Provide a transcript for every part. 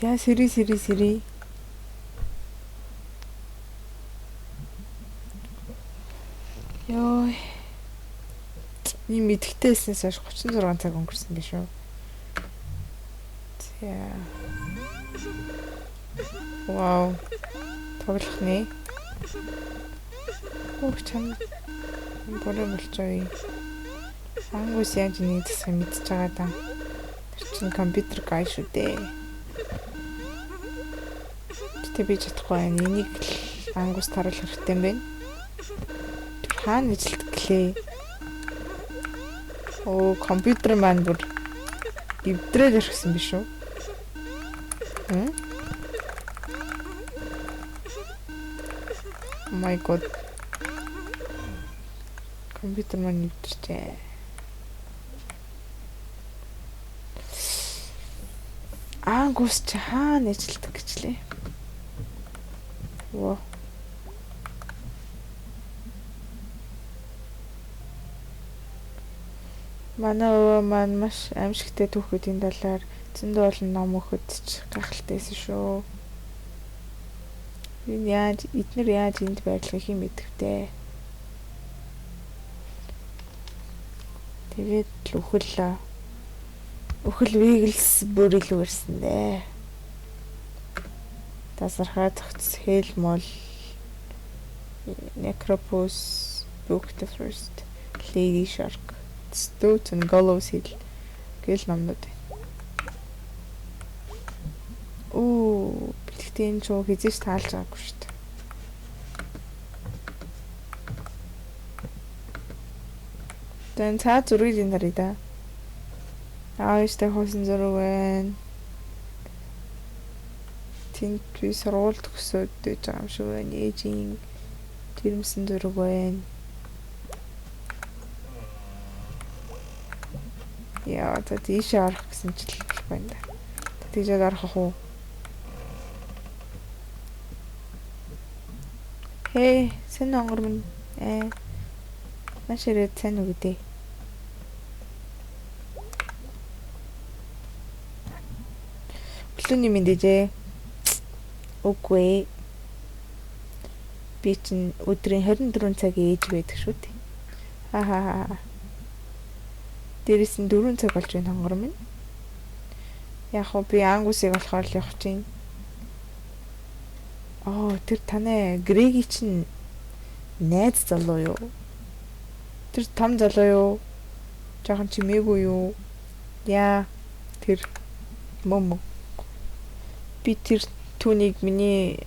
За сэрий. Ёй. Ийм идэхтэйснээс хойш 36 цаг өнгөрсөн гэж шүү. За. Вау. Тоглох нэ. Уух чам. Бороо болчихъя. Ангус яаж нэг засах мэдчихэж байгаа даа. Тэр чинь компьютер гай шүү дээ. Тэ би чадахгүй байна. Энийг ангус таруулах хэрэгтэй юм байна. Тэр хаана ажилладаг гэлээ? Оо, компьютер маань бүр эвдрээд ирсэн биш үү? Oh my god. Компьютер маань эвдэрчээ. Ангус чи хаана ажилладаг гэжлээ? Оо. Манай маань маш аимшигтай түүхүүдийн талаар зөндөө олон ном өгөхөж гахалтайсэн шүү. Эднэр яаж энд байрлахыг юм мэдвэ. Тэгээд л өхөл виглс бүр илүү ирсэн дээ. Тасархаа зогц хэл мол Necropus Book the First Lady Shark Stoat and Gallows Hill гэл номнууд байна. Оо, бэлтгэн энэ чуу хизээч таалж байгаагүй шүү дээ. Тэн цаа зургийг энэ харъя да. Ааштай хоосон зураг байна. Тинт би сургууль төгсөөд байж байгаа юм шиг байна. Ээжийн жирэмсэн зураг байна. Яа, та тийш арах гэсэн чил байна да. Тийшээ арах уу? Хей, сэн онгор минь. Маш ирээд сайн үг дээ. Плүний мэдээжээ. Үгүй. Би чинь өдрийн 24 цаг ээж байдаг шүү дээ. Хаа. Дээрээс нь 4 цаг болж байна хонгор минь. Яг хөө би ангусыг болохоор л явах чинь. Оо, тэр танай Греги чинь найз залуу юу? Тэр том залуу юу? Жохон чимээгүй юу? Яа, тэр мом. Би тэр түүнийг миний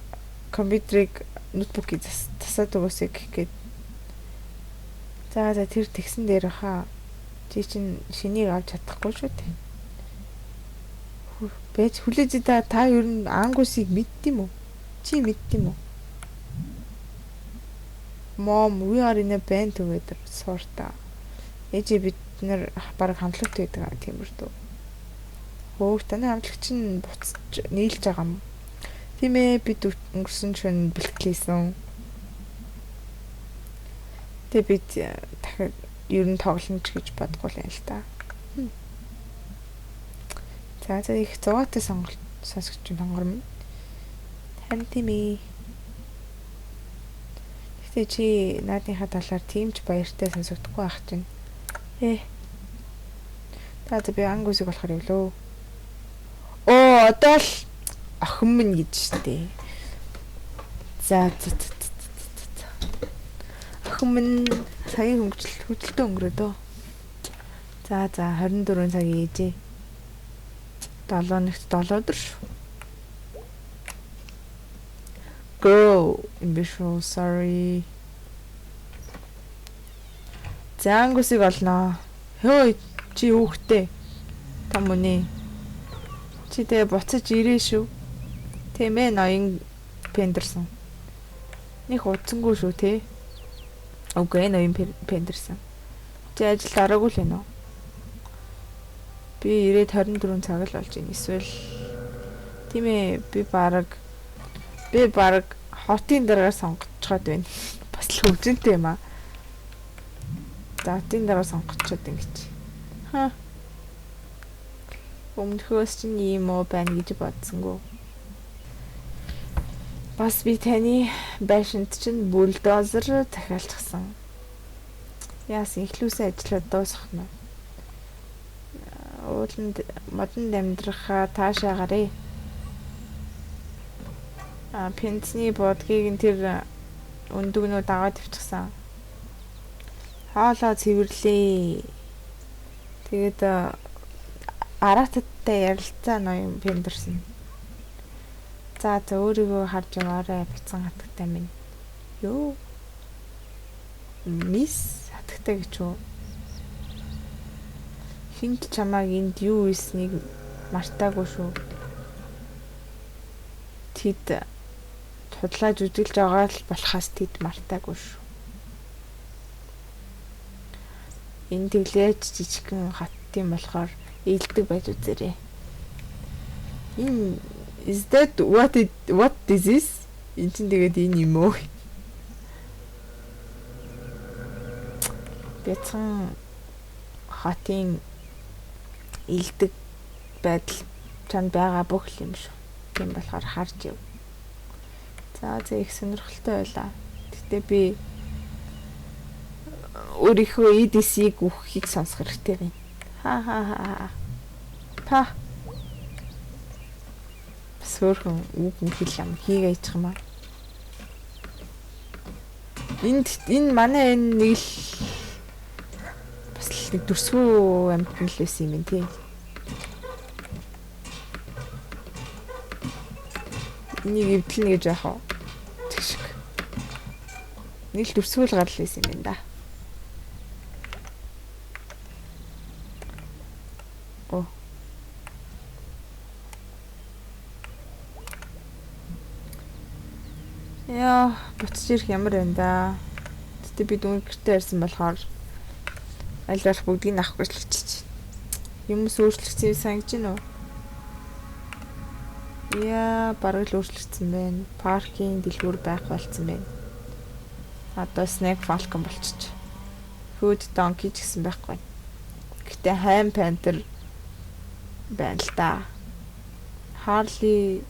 компьютерыг ноутбукийг тасаад өгөөсэй гэхэд. За тэр тэгсэн дээр хаа. Чи чинь шинийг авч чадахгүй шүү дээ. Бэж хүлээж та ер нь ангусыг мэддэм үү? Чи мэддэм үү? Mom, we are in a band together. Сорта. Ээжээ бид нэр баг хамтлагт байдаг тиймэр дүү. Хөөх таны хамтлагч нь буцаж нийлж байгаа юм. Тийм ээ, бид өнгөрсөн шөнө бэлтгэлээсэн. Тэг бид дахиад ер нь тоглоно ч гэж бодгоо л юм л та. За их зовоотой сонголт сонсогч хонгор минь. Харин тийм ээ. Гэтэ чи наадынхаа талаар тиймч баяртай сонсогдохгүй байх чинь. Та би ангусыг болохоор явлаа. Оо, одоо л охин минь гэж штэ. За. Охин минь цагийн хөдөлтөө өнгөрөөд. За 24 цагийн ээжээ. 7-нд 7 өдөр шүү. Go, имбишо, sorry. За ангусыг олноо. Хөөе, чи хүүхдээ. Том үнэ. Чи тэгээ буцаж ирээ шүү. Тийм ээ, ноён Пендерсон. Них удсангүй шүү те. Окей, ноён Пендерсон. Чи ажил дараагүй л энэ үү? Би ирээд 24 цаг л болж байна. Эсвэл тийм ээ, би баг хотын дараа сонгоцоход байна. Бас л хөвжөнтэй юм аа. За хотын дараа сонгоцоход ингэж. Өмнөхөөс чинь ийм уу байна гэж бодсонгүй. Бас би таны байшинд чинь бульдозер захиалчихсан. Яасан ихлүүсээ ажиллаад дуусгах нь. Ууланд модонд амьдрахаа таашаагарыг. Пенсний бодгийг нь тэр өндөгнүүд аваад ивчихсан. Хоолоо цэвэрлээ. Тэгээд араттай ярилцаа ноён пендэрсэн. За өөрийгөө харж яваарай бяцхан хатагтай минь. Йоо. Мис хатагтай гэж үү? Хинт чамааг энд юу ийснийг мартаагүй шүү. Тэд худлааж үжилж байгаа л болохоос тэд мартаагүй шүү. Энэ тэглэж жижигхэн хаттын болохоор ийдэг байж үзээрэй. Энэ is that what this is? Энд чинь тэгээд энэ юм уу? Бяцхан хатын ийдэг байдал чанд байгаа бүх юм шүү. Тийм болохоор харж яв. За их сонирхолтой байлаа. Гэтэ би өөрийнхөө EDC-г үххийг сонсох хэрэгтэй байна. Ха. Па. Сөрхөн үг хэл ам хийгээч юм аа. Энэ манай энэ нэг л бас л дүрсгүй амьтан л байсан юм тий. Энийг эвдлэнэ гэж яах вэ? Тэгшг. Нэг л дүрсгүй л гарал байсан юм да. Яа, буцаж ирэх ямар байна да. Тэгтээ би дөнгөж гэртээ ирсэн болохоор аль болох бүгдийг авах гэж хэлчихэж. Юмс өөрчлөгдсөн санагдаж байна уу? Яа, бараг л өөрчлөгдсөн байна. Паркинг дэлгүүр байх болцсон байна. Одоо snack falcon болчих. Food donkey ч гэсэн байхгүй. Гэтэ хайм пантер байна л да. Harley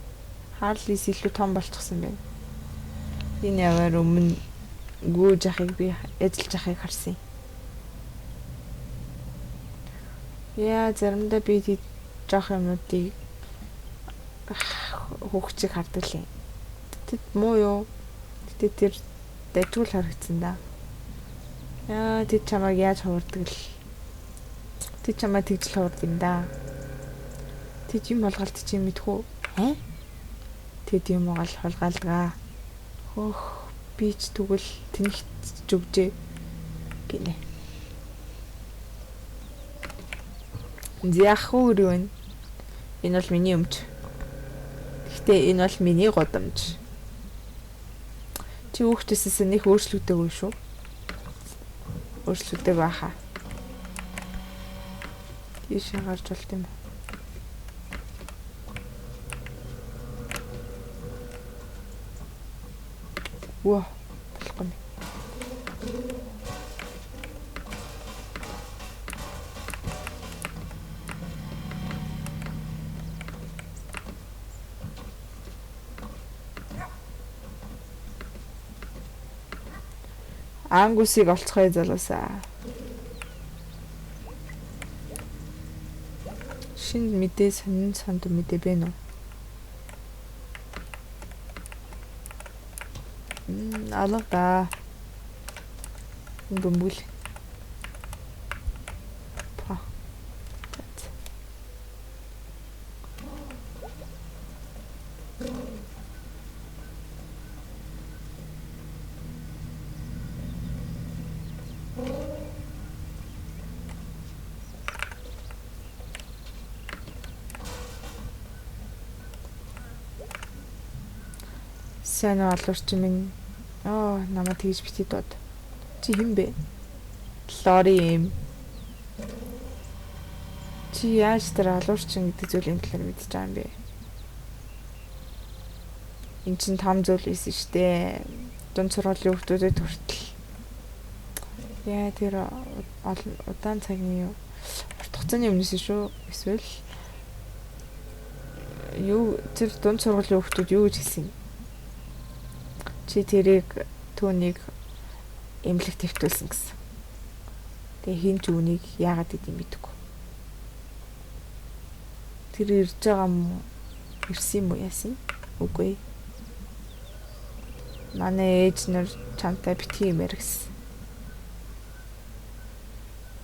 илүү том болчихсон байна. Энэ яваар өмнө гүйж ахыг би эзэлж ахыг харсан. Яа, заримдаа би тийм жоох юмнуудыг хөвгчийг хардаг л юм. Тэд муу юу? Гэтэ тэр дайгуул харагдсан да. Яа, тэд чамайг яаж хуурдаг л. Тэд чамайг тэгж хуурдаг юм да. Тэд юм олголт чи мэдхүү. Тэд юм оол холгаалгаа. Би ч тэгвэл тэнийх зүгжээ гинэ. Яах вэ? Энэ бол миний өмч. Гэхдээ энэ бол миний годамж. Чи хүүхдээсээс нэг өөрчлөгдөөгүй шүү. Өөрчлөгдөг баха. Тийш гарч болт юм. Wow, болохгүй. Ангусыг олцгоё залуусаа. Шинэ мэдээ сонин сонд мэдээ бэ нөө. Алга да. Бөмбөл. Па. Сайн олорч минь. Намайг тэгж бити дод. Чи хэм бэ? Лори юм. Чи яаж тэр олорчин гэдэг зүйлийн талаар мэдэж байгаа юм бэ? Энд чинь том зүйл байсан шүү дээ. Дунд сургуулийн хүүхдүүдэд хүртэл. Яа тэр удаан цагийн юу? Урт хугацааны өмнөөс шүү. Эсвэл юу тэр дунд сургуулийн хүүхдүүд юу гэж хэлсэн юм? Чи тэрийг түүнийг эмнэлэг твтүүлсэн гэсэн. Тэгээ хин ч үүнийг яагаад гэдэм мэдэхгүй. Тэр ирж байгаа юм ирсэн юм уу яасан? Үгүй. Манай ээж нар чамтай битгий юмэр гэсэн.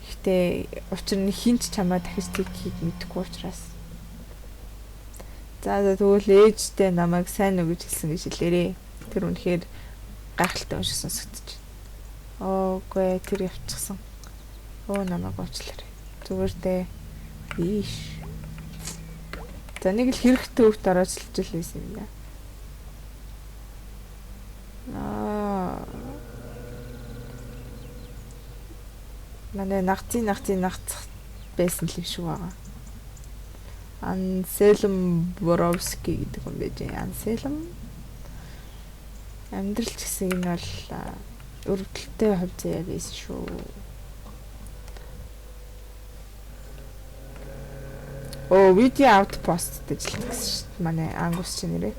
Гэтэ учир нь хинч чамаа дахиж тэгхийг мэдэхгүй учраас. За тэгвэл ээжтэй намайг сайн уу гэж хэлсэн гэж хэлээрээ. Тэр үнэхээр гайхалтай юм шиг сонсогдож байна. Оогүй тэр явчихсан. Намайг уучлаарай. Зүгээр дээ. Ийш. За нэг л хэрэгтэй хөвт ороочлж л байсан юм яа. Манай нагцах байсан л юм шиг байгаа. Анселм Боровский гэдэг юм байж. Анселм амьдрал ч гэсэн энэ бол өрөвдөлттэй хувь заяа байсан шүү. Видео аутпост гэж л гэсэн шүү дээ. Манай ангус чи нэрээ.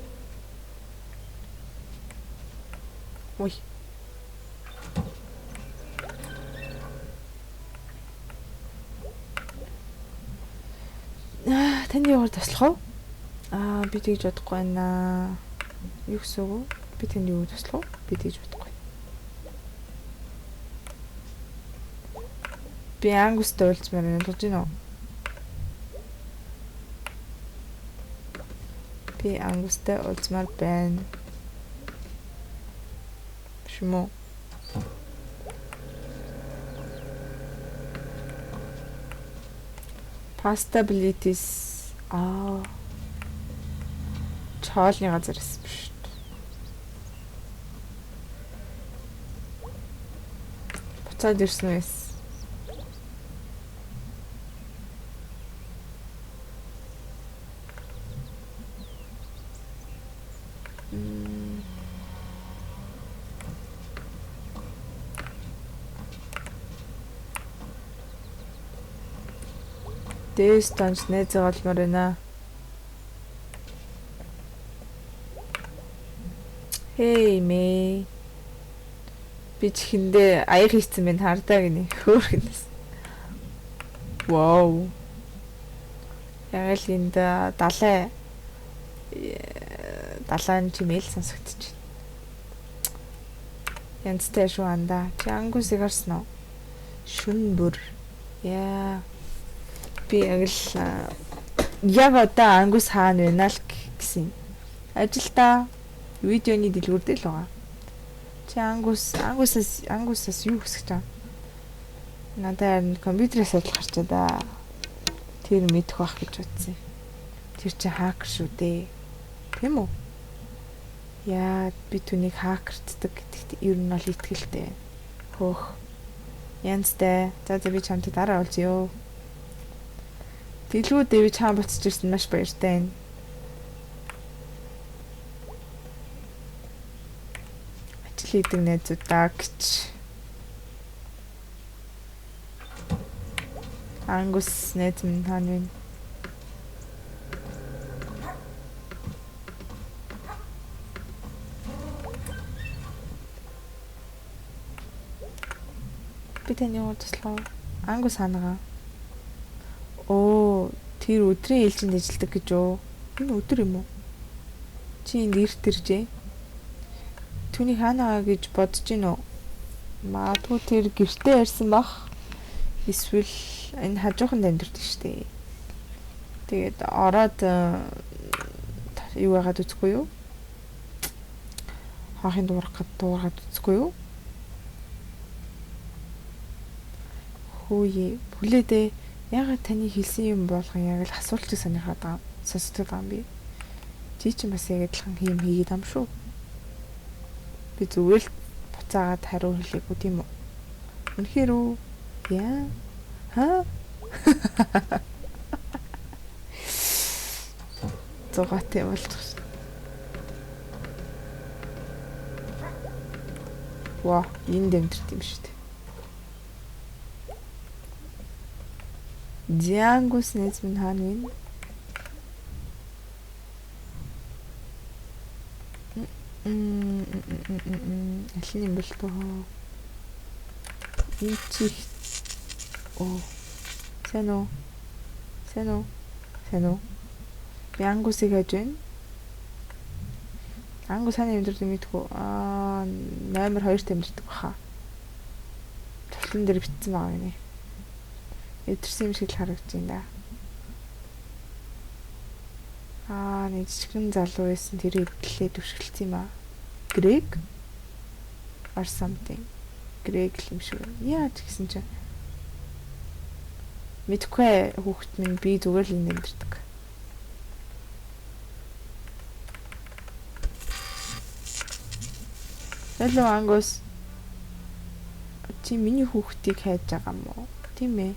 Ой. Таны яваар туслах уу? Би тэгж бодохгүй байна. Юу гэсэн үг? Би танд юу туслах уу? Би тэгж бодохгүй. Би ангустай уулзмаар байна. Тулж гинөө. Би ангустай уулзмаар байна. Шимо. Possibilities чоолны газар эс биш. Буцаад ирсэн үү? Дээс таньж найзаа олмоор байна. Hey me. Би чихэндээ аяг хийцэн минь хардаа гинэ. Хөөхнэс. Вау. Яг л энд далайн чимээл сонсогдож байна. Янзтай шүү анда. Чи ангусыг харсан уу? Шүн бүр. Яа. Би яг одоо ангус хаана байна л гэсэн. Ажилдаа видеоны дэлгүүрдээ л байгаа. Чи ангусаас юу хүсэж байгаа? Надад компьютерээс судал гарчаа да. Тэр мэдэх байх гэж бодсон. Тэр чи хакер шүү дээ. Тийм үү? Яа, би түүнийг хакерддаг гэдэгт ер нь бол итгэлтэй. Хөөх. Янзтай. За би чамд дараа уулзъя. Дэлгүүд дэвж хаан буцаж ирсэн маш баяртай байна. Ажил хийдэг найзуудаа гэж. Ангус найз минь хаана вэ? Би таны уу туслаа. Ангус хаанагаа. Тэр өдрийн ээлжинд ажилладаг гэж юу? Энэ өдөр юм уу? Чи энд эрт иржээ. Түүний хаанаа гэж бодож гин үү? Магадгүй тэр гэртээ ярьсан бах. Эсвэл энэ хажууханд амьдардаг штеп. Тэгээд ороод юу яагаад үзэхгүй юу? Хаахын дуурайгаад үзэхгүй юу? Хөөе, бүлээдээ ягаад таны хэлсэн юм болгон яг л асуултыг сонирхоод байгаа. Сонсдог юм би. Чи ч бас яг адилхан хийм хийгээд ам шүү. Би зүгээр л буцаагаад хариу хэлээгүй тийм үү? Үнэхээр үү? Яа. Ха? Зогаатай болчих. Ваа, энд дэмдэрт юм шүү дээ. Диангус нэзмэн хаана вэ? Алин юм бол тоо. Энэ чи оо. Сайн уу? Би ангусыг хайж байна. Ангус хааны амьдрал мэдгүй. Номер 2 тэмдэрдэг баха. Толон дээр битсэн байгаа гинэ. Эвдэрсэн юм шиг л харагдаж байна да. Нэг жижигхэн залуу байсан тэр эвдлээ төвшгэлцсэн юм аа. Грег or something. Грег юм шиг байна. Яаж гэсэн чинь мэдгүй хүүхэд минь би зүгээр л нэмэрдэг. Hello Angus. Чи миний хүүхдийг хайж байгаа юм уу? Тийм ээ.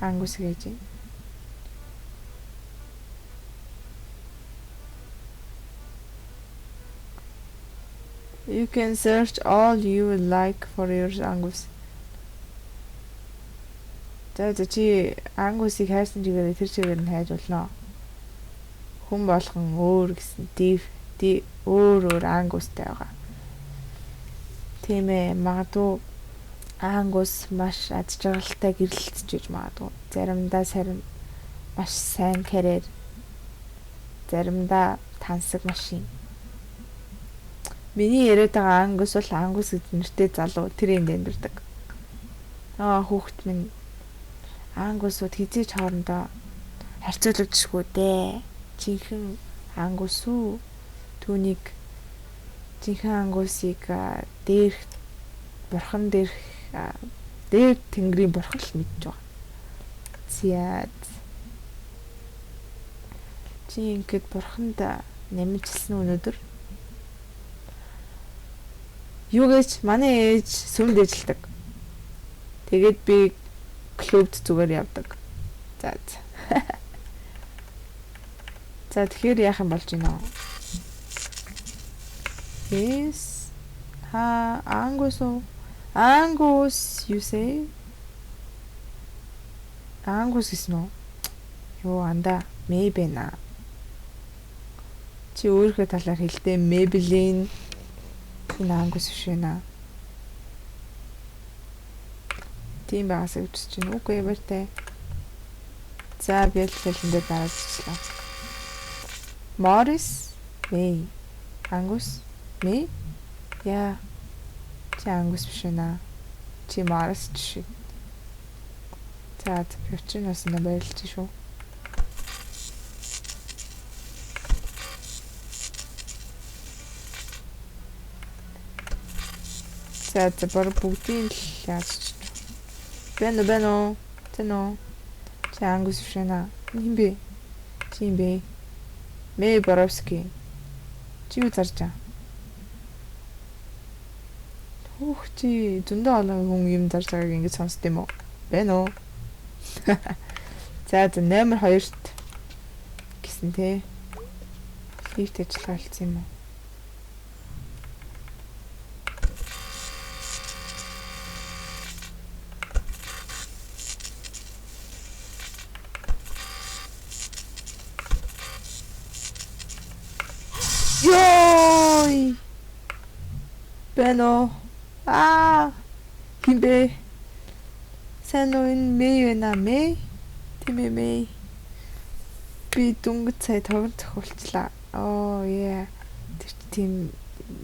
Angus гэж байна. You can search all you would like for your Angus. За чи Angus-ыг хайсан чигээр тэр чигээр нь хайж болно. Хүн болгон өөр гэсэн өөр Angus-тай байгаа. Тийм ээ, магадгүй Angus маш аз жаргалтай гэрэлтэж иж магадгүй. Заримдаа сарин маш сайн карьер. Заримдаа тансаг машин. Миний яриад байгаа Angus бол Angus гэдэг нэртэй залуу тэр энд амьдардаг. Хүүхэд минь Angus-ууд хизээч хоорондоо харьцуулагдчихгүй дээ. Жинхэнэ Angus үү? Түүнийг жинхэнэ Angus-ыг дээрх бурхан дээрх дээр тэнгэрийн бурхан л мэдж байгаа. Зяад. Чи ингээд бурханд нэмэлтсэн өнөөдөр юу гэж манай ээж сүмд ажилладаг. Тэгээд би клубд зүгээр явдаг. За. За тэгэхээр яах юм болж байна? Yes. Angus you say? Angus гэсэн үү? Юу анда maybe на. Чи өөрийнхөө талаар хэлдэ Maybelline энэ Angus биш ээ. Тийм байгаас үтсэж чинь үгүй яваартай. За би л хэлэндээ дараачлаа. Morris May Angus May яа чи Angus биш ээ. Чи Morris чи. За пивчнаас нь байлж шүү. За бүр бүгдийн л яаж Бено тэно чи Angus биш ээ. Хин бэ? Чи юм бэ? Мэй Боровски. Чи юу зарж байгаа? Чи зөндөө олон хүн юм зарж байгааг ингэж сонсд юм уу? Бено. За номер 2-т гэсэн те. Хийх ажиллагаа хэлсэн юм уу? Йой! Бено. Химбэ. Сануин Мэй байна Мэй. Тийм ээ Мэй. Би дүнгийн цай тогон зохиулчлаа. Yeah. Тэр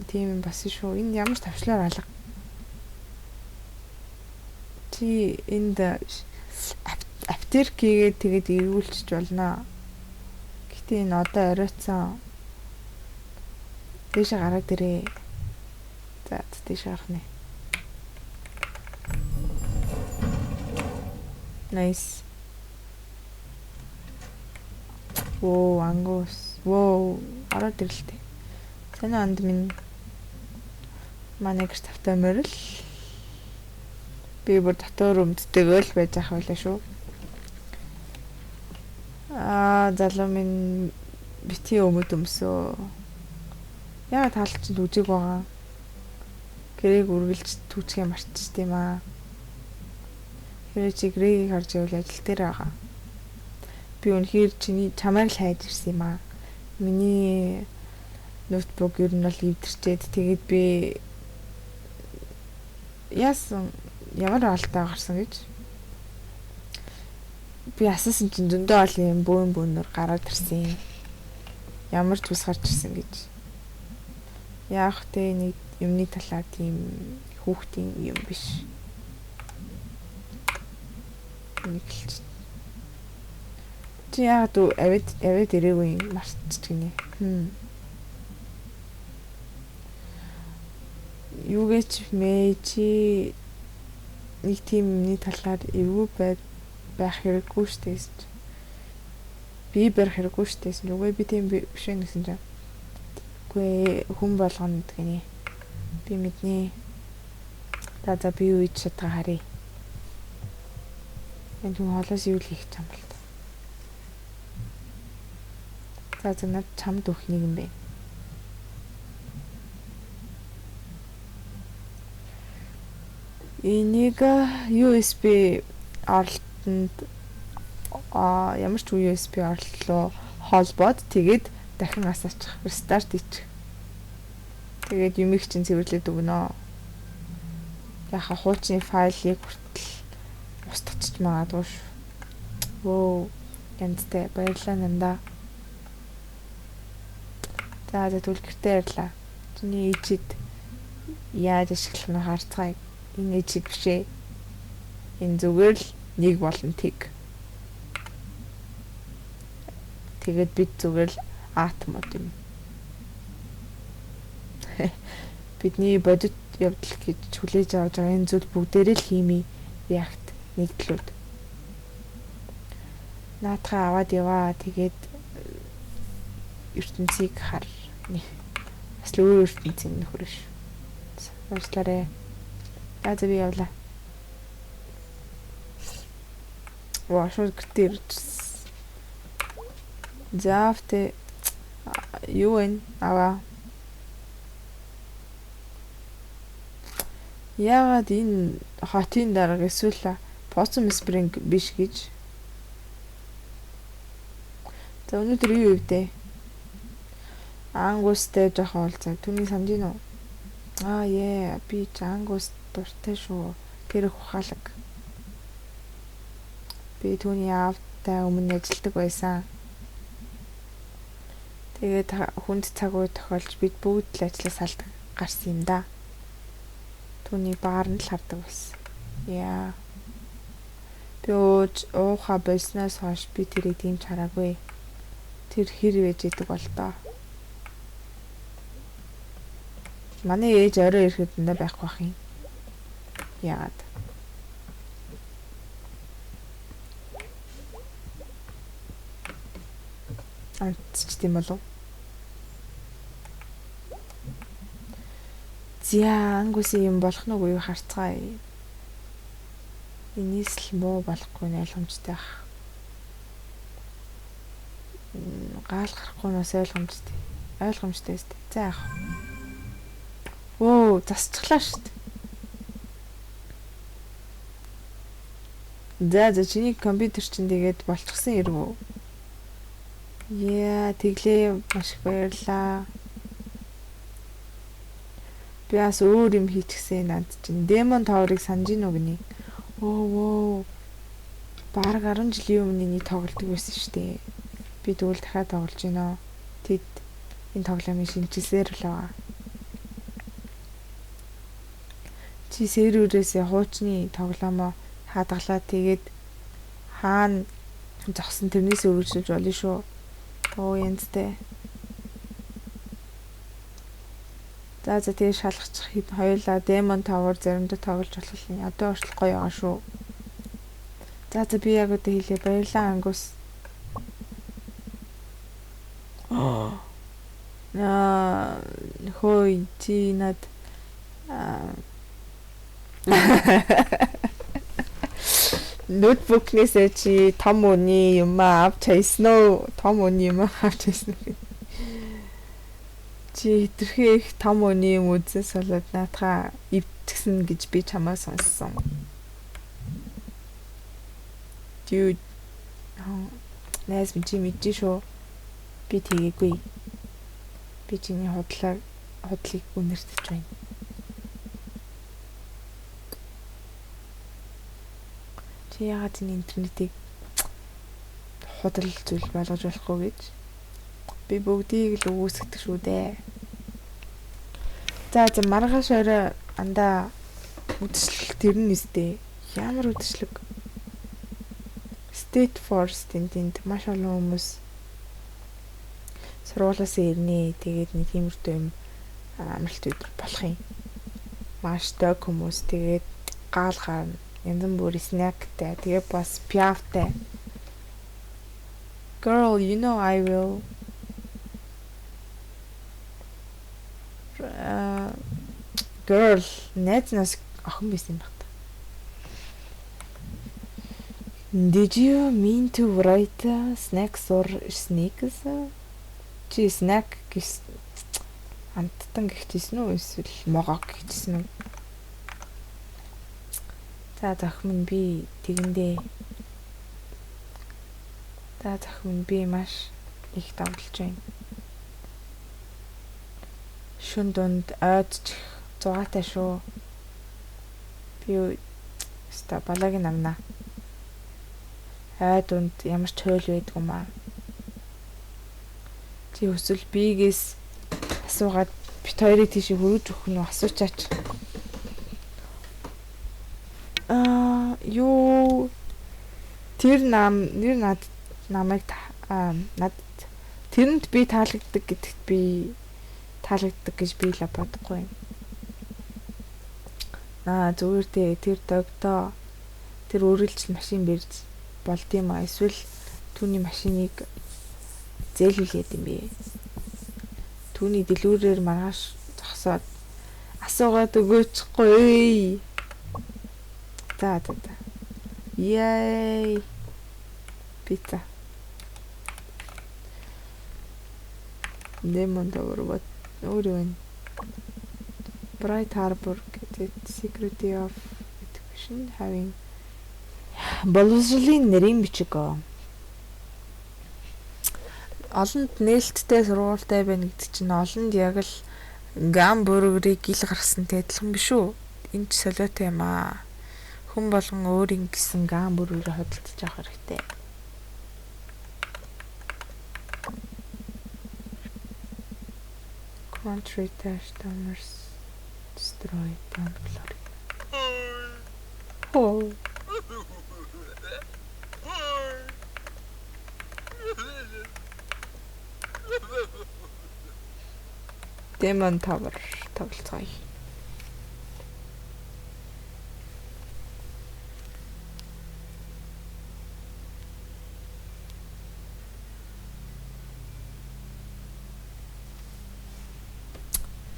тийм бас шүү. Энэ ямар тавчлаар алга. Чи энд аптекигээ тэгээд эргүүлчих болно. Гэтэ энэ одоо оройтсан. Дэше гараад ирээ. За дэше гарах нэ. Nice. Angus. Ороод ирлээ. Сайн анд минь манай гэрт тавтай морил. Би бүр дотор өмддөг л байж ах байлаа шүү. Залуу минь бити өмсөө. Яа таалт чинь үжиг байгаа. Гэрэг үргэлж түүцгээ марччихсан юм аа. Хэрэг Грэгийг харж явал ажил дээр байгаа. Би үнэхээр чамаар л хайж ирсэн юм аа. Миний ноутбук ер нь бол ивдэрчээд тэгээд би яасан ямар алдаа гарсан гэж би асуусан чинь зөндөө олон юм бөөнөр гараад ирсэн. Ямар ч ус гарч ирсэн гэж. Яах вэ нэг юмны талаа тийм хүүхдийн юм биш. Нийлж. Чи яагаад авид ирээгүй марцчих гинэ. Юу гэж мэ чи нэг тийм юмны талаар эвгүй байх хэрэггүй штэ гэж. Би барих хэрэггүй штэ гэсэн. Үгүй би тийм биш гэсэн чинь. Үгүй хүн болгоно гинэ. Би мэднэ. За би юу хийж чадгаа харъя. Энд хүн холоос юу л хийх юм бол та. За над чамд өгөх нэг юм бэ. Энийг USB оролтонд ямар ч USB оролтлоо холбоод тэгээд дахин асаачих, рестарт хийчих. Тэгээд юмыг чинь цэвэрлээд өгнө. Яха хуучны файлыг хүртэл устгachж магадгүй шүү. Воо, янзтай баярлалаа нандаа. За тэгвэл гэртээ ярьлаа. Чиний ээжид яаж ашиглах нь харцгаая. Энэ ээжид бишээ. Энэ зүгээр л нэг болон тэг. Тэгээд бид зүгээр л атомод юм. Бидний бодит явдал гэж хүлээж авч байгаа энэ зүйл бүгдээрээ л хими реакт нэгдлүүд. Наатахаа аваад яваа. Тэгээд ертөнцийг хар. Бас л өөр ертөнцийн нөхөрш. Баярлалаа. За би явлаа. Ваа шууд гэртээ ирчихсэн. Заавте юу вэ? Аваа. Яагаад энэ хотын дарга эсвэл Possum Spring биш гэж? За өнөөдөр юу вэ? Ангустэй жоохон уулзаа. Түүний санаж гин үү? Би ангус дуртай шүү. Тэр их ухаалаг. Би түүний аавтай өмнө ажилладаг байсан. Тэгээд хүнд цаг үе тохиолж бид бүгд л ажлаас салдаг гарсан юм да. Түүний баар нь л хардаг байсан. Яа. Би ууха болсноос хойш би тэрийг тийм хараагүй. Тэр хэр вэж идэг бол доо. Манай ээж орой ирэхэд энэ байхгүй бах юм. Яагаад? Амтч тийм болов. Зя ангусын юм болох нь үгүй харцгаая. Энэс л муу болохгүй нь ойлгомжтой ах. Гаал гарахгүй нь бас ойлгомжтой. Ойлгомжтой өстэй. За яах. Оо, засчихлаа шүү дээ. За чиний компьютер чинь тэгээд болчихсон ирвүү. Яа, тэглээ маш их баярлаа. Би бас өөр юм хийчихсэн над чинь. Demon Tower-ыг санаж гин үү гинэ. Оо. Бараг 10 жилийн өмнө нэг тоглолтог байсан шүү дээ. Би тэгвэл дахиад тоглож гинэ. Тэд энэ тоглоомын шинжилсээр л байгаа. Чи серверээс хуучны тоглоомоо хадгалаад тэгээд хаана зогсон тэрнээс өргөжлөж болно шүү. Оо янзтай. За тэгээ шалгачих хоёулаа Demon Tower заримдаа тоглож болох юм. Одоо хүртэл гоё байгаа шүү. За би яг одоо хэлээ баярлаа ангус. Хөөе чи над ноутбукнээсээ чи том үний юм авч хайсан уу? Том үний юм авч хайсан уу? Чи хэтэрхий их том үний юм үзээс болоод наатахаа ивтгсэн гэж би чамаа сонссон. Найс чи мэдэн шүү. Би тэгээгүй. Би чиний худлыг үнэртэж байна. Чи яагаад энэ интернетийг худал зүйл болгож болохгүй гэж? Би бүгдийг л үүсгдэг шүү дээ. За маргааш орой андаа үдшилт тэрнэ нэстэй. Ямар үдшилэг? State Forest-ийн тэнд маш олон хүмүүс сургуулиас ирнэ. Тэгээд нэг тиймэрхүү юм амралт өдөр болох юм. Маш дог хүмүүс тэгээд гаал гарна. Янз бүрийн снэктэй. Тэгээд бас пиавтай. Girl, you know I will. Girl, найзнаас охин байсан юм байна. Did you mean to write snacks or sneakers? Чи snack гэж амттан гихчихсэн үү эсвэл могоо гихчихсэн үү? За захмын би тэгэндээ. За захмын би маш их давталж байна. Шүн донд ойдчих 6-тай шүү. Би ста балаг намна. Донд ямар ч хөл байдгүй маа. Чи өсвөл бигээс асуугаад бит хоёрыг тийш хөргөж өгөх нь асуучаач. Юу тэр намайг над тэрэнд би таалагддаг гэдэгт би таалагддаг гэж би л бодохгүй. Зүгээр дээ тэр догдоо тэр үргэлжлэл машин бэрж болд юм аа эсвэл түүний машиныг зээлүүлээд юм бэ. Түүний дэлгүүрээр маргааш зогсоод асуугаад өгөөчихгүй. За. Yay. Pizza. Lemon Tower what? Өөрөөр Bright Harbor гэдэг Security of Education having боловсролын нэрийн бичиг. Олонд нээлттэй сургуультай байна гэдэг чинь олонд яг л гамбургерийг гил гаргасантай адилхан биш үү? Энд ч солиотой юм аа. Хүн болгон өөрийн гэсэн гамбургерийг хөдөлж авах хэрэгтэй. Country trash dumpers destroy plant glory. Oh. Demon Tower тоглоцгоё.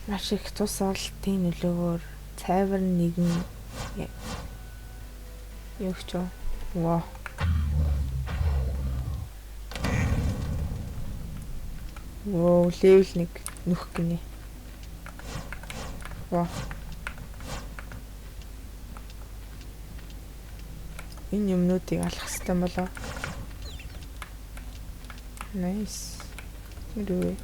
Маш их цус оролтын нөлөөгөөр цайвар нэгэн юу ч ваа. Воо, левел 1 нөх гинэ. Ваа. Энэ юмнуудыг алах хэрэгтэй болоо. Nice. Мэдвэ.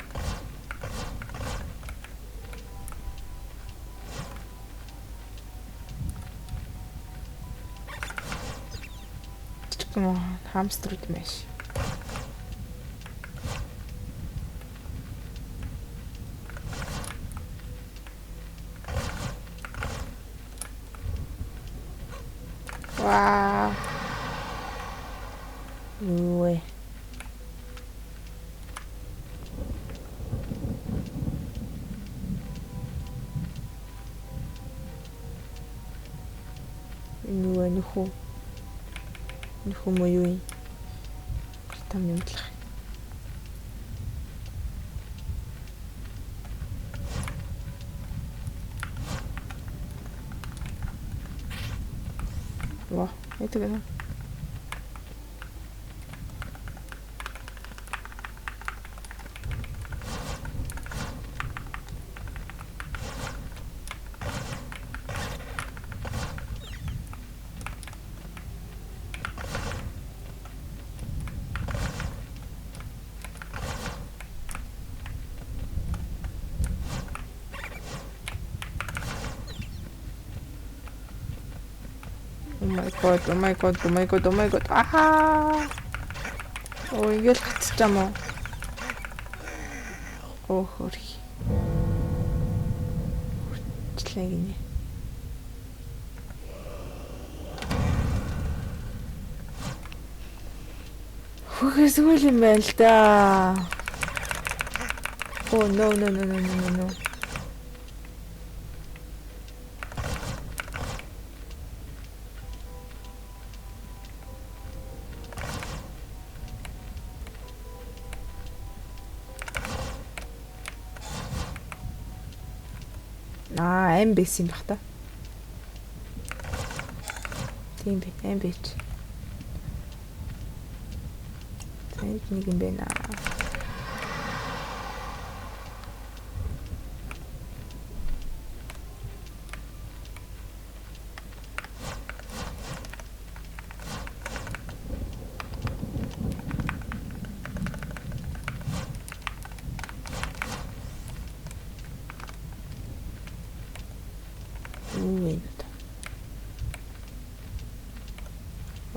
Хамструуд маш. Wow. Ui. Ui, нөхөө. Нөхөө муу юу юм? Там нэмтлэх. Во, это гэнэ. Oh my god, oh my god, oh my god, oh my god. Ахаа. Оо ингээл хатчих юм уу? Оо хөрх. Хүртлээ гинэ. Хөөсгөл юм байна л да. Oh no no no no no no. Аим байсан юм бах та. Тийм би, аим бич. Тэнд нэг юм байна.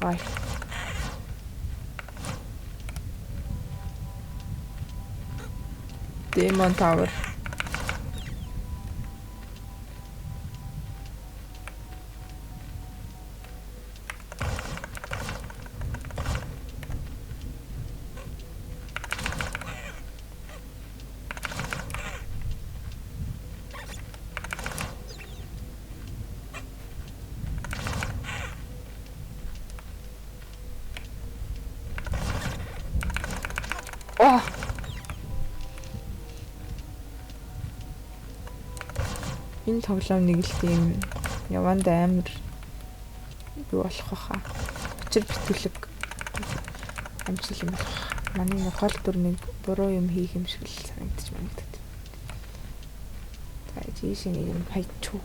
Why? Demon Tower. Oh! Энэ тоглоом нэг л тийм яванд амар юу болох баха. Учир битүүлэг амжилт юм болох. Манай нэг хол дүр нэг буруу юм хийх юм шиг л санагдаж байна. За жишээ нэг юм хайчуу.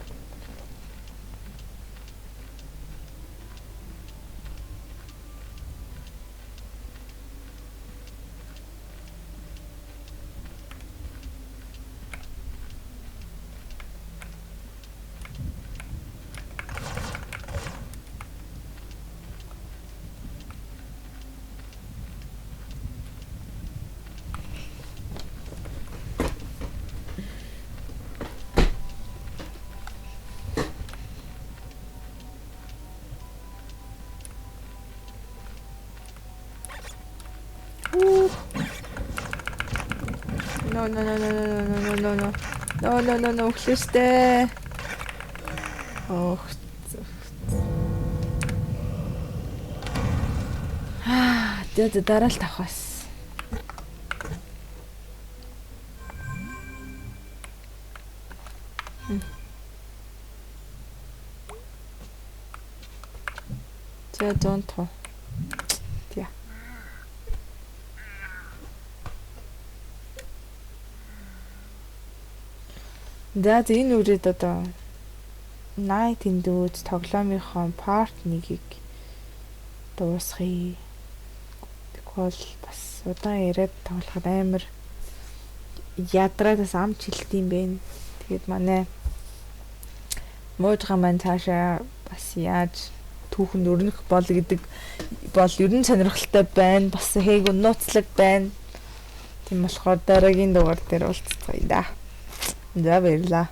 No no no no no no no no no no no no no өглөөстэй. Ох. Тэгээд дараа л тавах бас. За don't. Тя. За энэ үрээд одоо Night in the Woods тоглоомынхон part 1-ийг дуусгая. Тэгвэл бас удаан яриад тоглоход амар ядраадас ам чилт юм бэ. Тэгээд манай муужгаа маань цаашаа бас яаж түүхэнд өрнөх бол гэдэг бол ерөн сонирхолтой байна. Бас хээг нууцлаг байна. Тийм болохоор дараагийн дугаар дээр уулзцгаая да. За баярлаа.